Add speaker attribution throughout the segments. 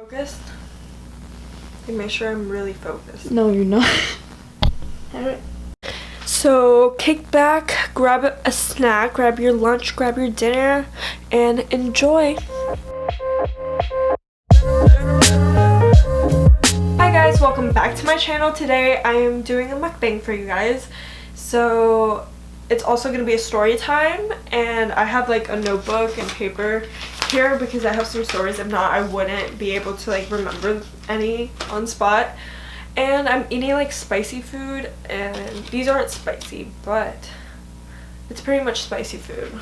Speaker 1: Focused? Like, make sure I'm really focused.
Speaker 2: No, you're not.
Speaker 1: So kick back, grab a snack, grab your lunch, grab your dinner, and enjoy. Hi guys, welcome back to my channel. Today I am doing a mukbang for you guys. So it's also going to be a story time, and I have like a notebook and paper here because I have some stories. If not, I wouldn't be able to like remember any on spot. And I'm eating like spicy food, and these aren't spicy, but it's pretty much spicy food.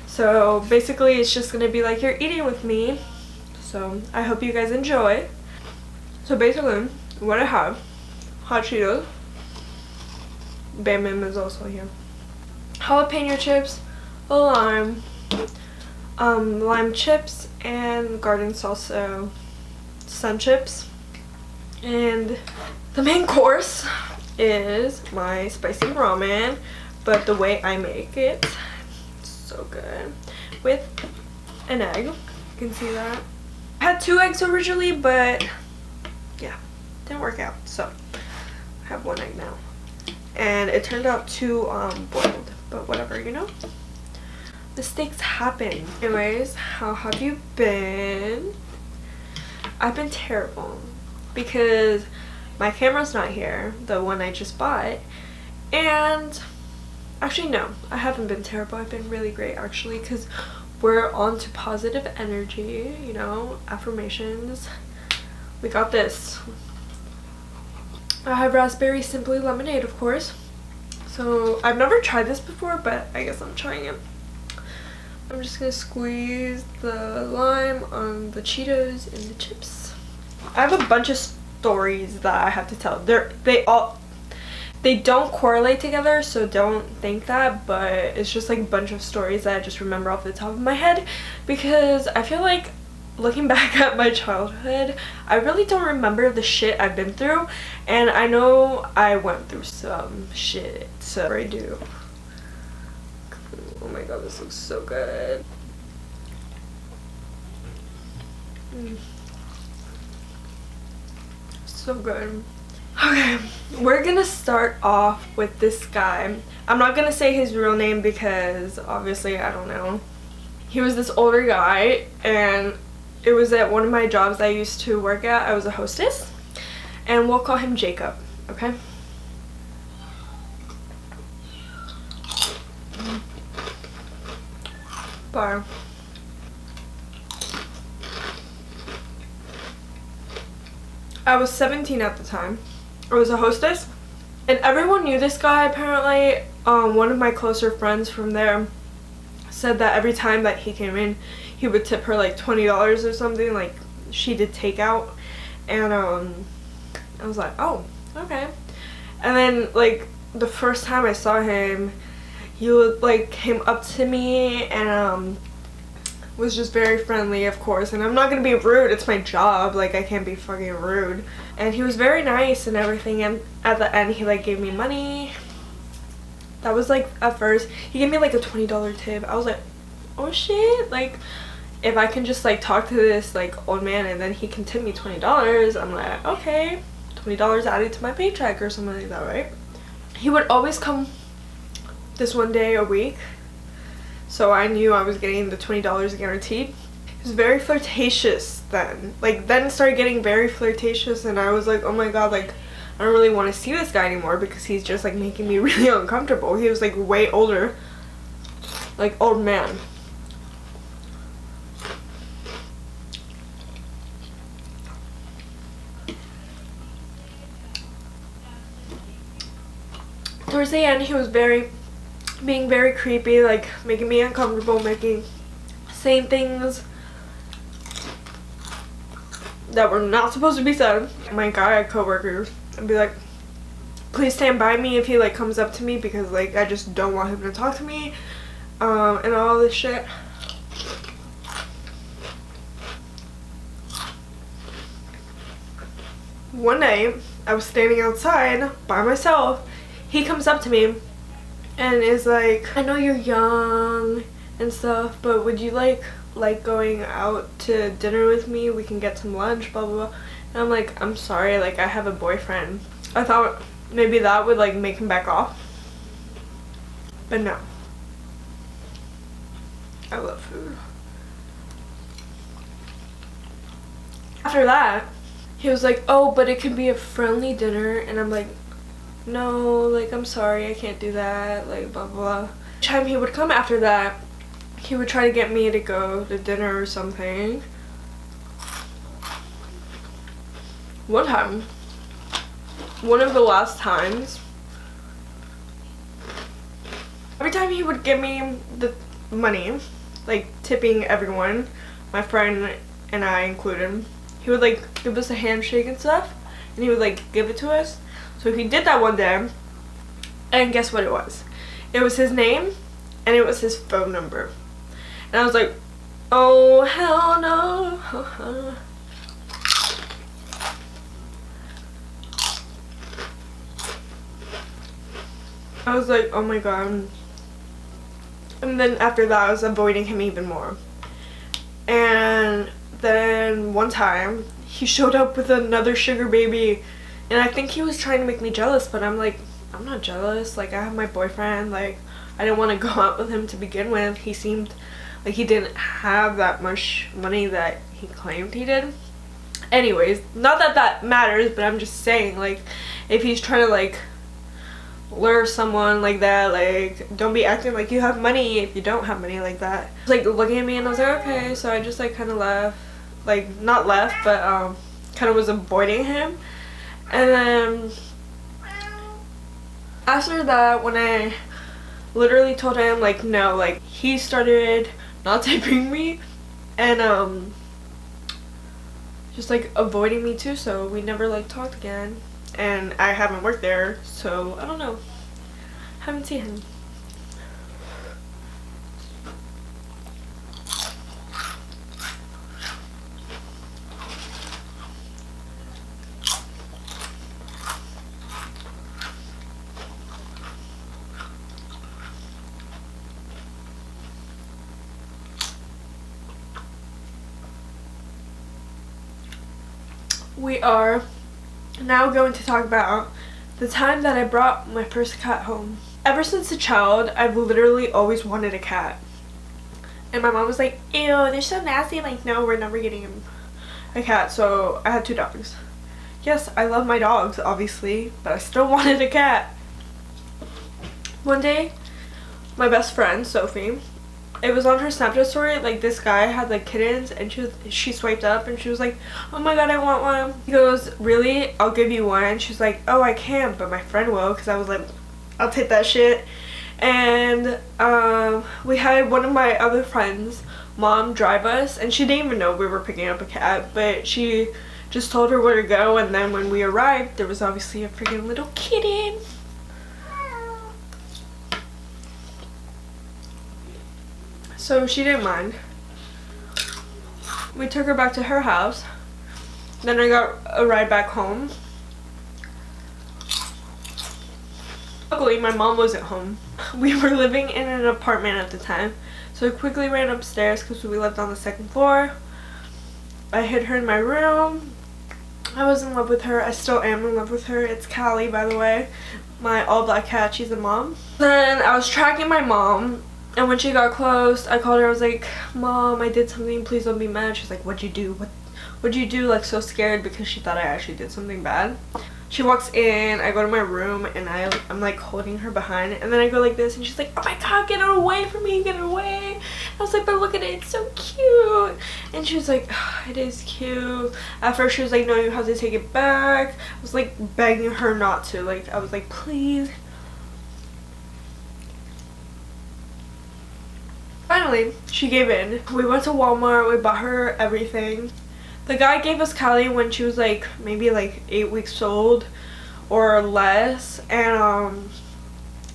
Speaker 1: So basically it's just gonna be like you're eating with me. So I hope you guys enjoy. So basically what I have: hot Cheetos, Bam Bam is also here, jalapeno chips, lime chips, and garden salsa sun chips. And the main course is my spicy ramen, but the way I make it, it's so good, with an egg. You can see that. I had 2 eggs originally, but yeah, didn't work out, so I have 1 egg now. And it turned out too boiled, but whatever, you know? Mistakes happen. Anyways, how have you been? I've been terrible because my camera's not here, the one I just bought. And actually no, I haven't been terrible. I've been really great actually, because we're on to positive energy, you know, affirmations. We got this. I have raspberry simply lemonade, of course. So I've never tried this before, but I guess I'm trying it. I'm just gonna squeeze the lime on the Cheetos and the chips. I have a bunch of stories that I have to tell. They don't correlate together, so don't think that, but it's just like a bunch of stories that I just remember off the top of my head, because I feel like looking back at my childhood, I really don't remember the shit I've been through, and I know I went through some shit, so I do. Oh my god, this looks so good. So good. Okay, we're gonna start off with this guy. I'm not gonna say his real name because obviously I don't know. He was this older guy, and it was at one of my jobs I used to work at. I was a hostess, and we'll call him Jacob, okay? Bar. I was 17 at the time. I was a hostess, and everyone knew this guy apparently. One of my closer friends from there said that every time that he came in, he would tip her like $20 or something, like she did takeout. And I was like, oh, okay. And then like the first time I saw him, he like came up to me and was just very friendly, of course, and I'm not gonna be rude, it's my job, like I can't be fucking rude. And he was very nice and everything, and at the end he like gave me money. That was like, at first he gave me like a $20 tip. I was like, oh shit, like if I can just like talk to this like old man and then he can tip me $20, I'm like, okay, $20 added to my paycheck or something like that, right? He would always come this one day a week, so I knew I was getting the $20 guaranteed. He was very flirtatious then. Like then it started getting very flirtatious, and I was like, oh my god, like I don't really want to see this guy anymore because he's just like making me really uncomfortable. He was like way older, like old man. Towards the end he was being very creepy, like making me uncomfortable, saying things that were not supposed to be said. My guy coworkers and be like, please stand by me if he like comes up to me, because like I just don't want him to talk to me, and all this shit. One day I was standing outside by myself. He comes up to me and is like, I know you're young and stuff, but would you like like going out to dinner with me? We can get some lunch, blah blah blah. And I'm like, I'm sorry, like I have a boyfriend. I thought maybe that would like make him back off, but no. I love food. After that, he was like, oh, but it can be a friendly dinner. And I'm like, no, like I'm sorry, I can't do that, like blah blah. Each time he would come after that, he would try to get me to go to dinner or something. One time, one of the last times, every time he would give me the money, like tipping everyone, my friend and I included, he would like give us a handshake and stuff, and he would like give it to us. So he did that one day, and guess what it was? It was his name, and it was his phone number. And I was like, oh hell no. I was like, oh my god. And then after that, I was avoiding him even more. And then one time, he showed up with another sugar baby. And I think he was trying to make me jealous, but I'm like, I'm not jealous. Like, I have my boyfriend. Like, I didn't want to go out with him to begin with. He seemed like he didn't have that much money that he claimed he did. Anyways, not that that matters, but I'm just saying, like, if he's trying to, like, lure someone like that, like, don't be acting like you have money if you don't have money like that. Like, looking at me, and I was like, okay. So I just, like, kind of left. Like, not left, but kind of was avoiding him. And then after that, when I literally told him, like, no, like, he started not tipping me and just like avoiding me too, so we never like talked again. And I haven't worked there, so I don't know, haven't seen him. We are now going to talk about the time that I brought my first cat home. Ever since a child, I've literally always wanted a cat. And my mom was like, ew, they're so nasty. I'm like, no, we're never getting a cat. So I had 2 dogs. Yes, I love my dogs, obviously, but I still wanted a cat. One day, my best friend, Sophie, it was on her Snapchat story, like, this guy had like kittens, and she swiped up and she was like, oh my god, I want one. He goes, really? I'll give you one. And she's like, oh, I can't, but my friend will, because I was like, I'll take that shit. And we had one of my other friends' mom drive us, and she didn't even know we were picking up a cat, but she just told her where to go. And then when we arrived, there was obviously a freaking little kitten. So she didn't mind. We took her back to her house. Then I got a ride back home. Luckily, my mom wasn't home. We were living in an apartment at the time. So I quickly ran upstairs because we lived on the 2nd floor. I hid her in my room. I was in love with her. I still am in love with her. It's Callie, by the way. My all-black cat. She's a mom. Then I was tracking my mom. And when she got close, I called her. I was like, Mom, I did something. Please don't be mad. She's like, what'd you do? What'd you do? Like, so scared because she thought I actually did something bad. She walks in. I go to my room, and I'm like holding her behind. And then I go like this, and she's like, oh my god, get her away from me. Get her away. I was like, but look at it. It's so cute. And she was like, oh, it is cute. At first, she was like, no, you have to take it back. I was like begging her not to. Like, I was like, please. Finally, she gave in. We went to Walmart, we bought her everything. The guy gave us Callie when she was like maybe like 8 weeks old or less, and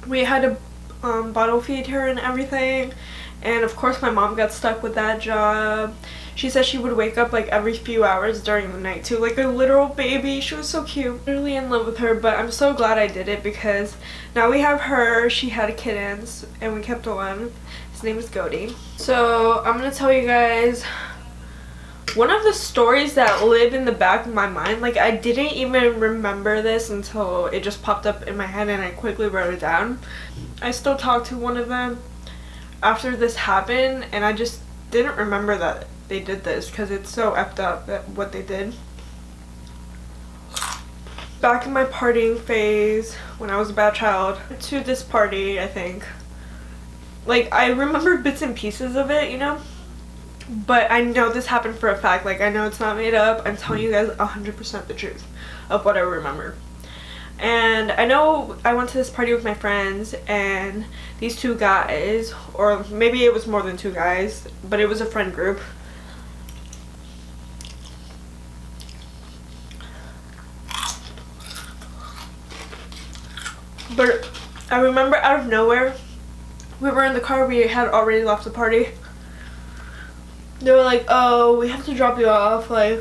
Speaker 1: we had to bottle feed her and everything. And of course my mom got stuck with that job. She said she would wake up like every few hours during the night too, like a literal baby. She was so cute. Really in love with her, but I'm so glad I did it because now we have her. She had kittens and we kept one. His His name is Cody. So I'm gonna tell you guys one of the stories that live in the back of my mind. Like, I didn't even remember this until it just popped up in my head and I quickly wrote it down. I still talk to one of them after this happened, and I just didn't remember that they did this because it's so effed up that what they did. Back in my partying phase, when I was a bad child, to this party, I think. Like, I remember bits and pieces of it, you know? But I know this happened for a fact. Like, I know it's not made up. I'm telling you guys 100% the truth of what I remember. And I know I went to this party with my friends, and these two guys, or maybe it was more than two guys, but it was a friend group. But I remember out of nowhere, we were in the car, we had already left the party. They were like, oh, we have to drop you off, like,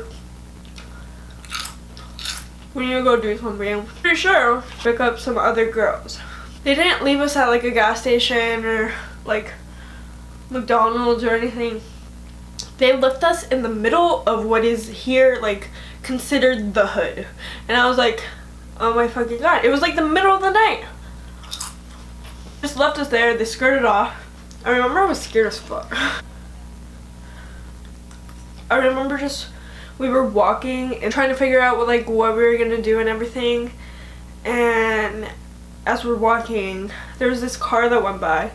Speaker 1: we need to go do something. Pretty sure pick up some other girls. They didn't leave us at like a gas station or like McDonald's or anything. They left us in the middle of what is here like considered the hood. And I was like, oh my fucking god. It was like the middle of the night. Just left us there. They skirted off. I remember I was scared as fuck. I remember just we were walking and trying to figure out what we were gonna do and everything. And as we're walking, there was this car that went by.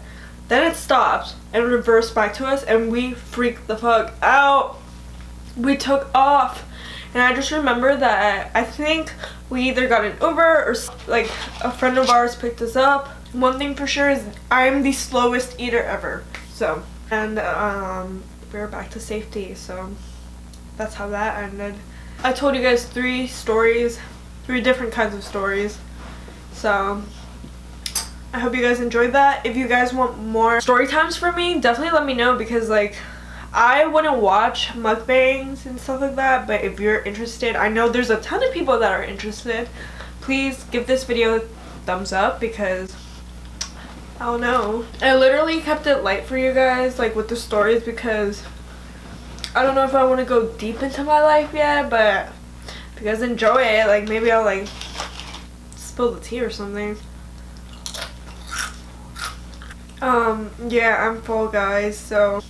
Speaker 1: Then it stopped and reversed back to us, and we freaked the fuck out. We took off, and I just remember that I think we either got an Uber or like a friend of ours picked us up. One thing for sure is I'm the slowest eater ever. So, and we were back to safety. So that's how that ended. I told you guys 3 stories, 3 different kinds of stories. So I hope you guys enjoyed that. If you guys want more story times from me, definitely let me know, because like I wouldn't watch mukbangs and stuff like that, but if you're interested, I know there's a ton of people that are interested. Please give this video a thumbs up, because I don't know. I literally kept it light for you guys, like with the stories, because I don't know if I want to go deep into my life yet, but if you guys enjoy it, like maybe I'll like spill the tea or something. Yeah, I'm full, guys, so,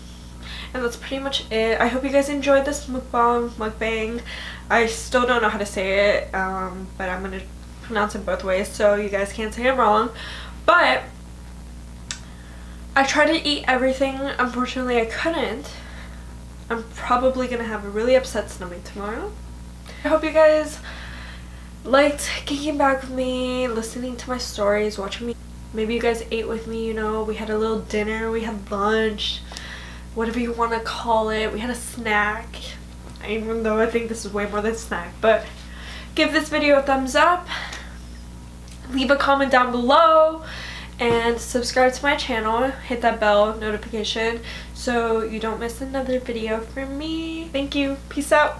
Speaker 1: and that's pretty much it. I hope you guys enjoyed this mukbang. I still don't know how to say it, but I'm gonna pronounce it both ways so you guys can't say it wrong. But I tried to eat everything. Unfortunately, I couldn't. I'm probably gonna have a really upset stomach tomorrow. I hope you guys liked kicking back with me, listening to my stories, watching me. Maybe you guys ate with me, you know. We had a little dinner, we had lunch, whatever you want to call it. We had a snack, even though I think this is way more than a snack. But give this video a thumbs up, leave a comment down below, and subscribe to my channel. Hit that bell notification so you don't miss another video from me. Thank you. Peace out.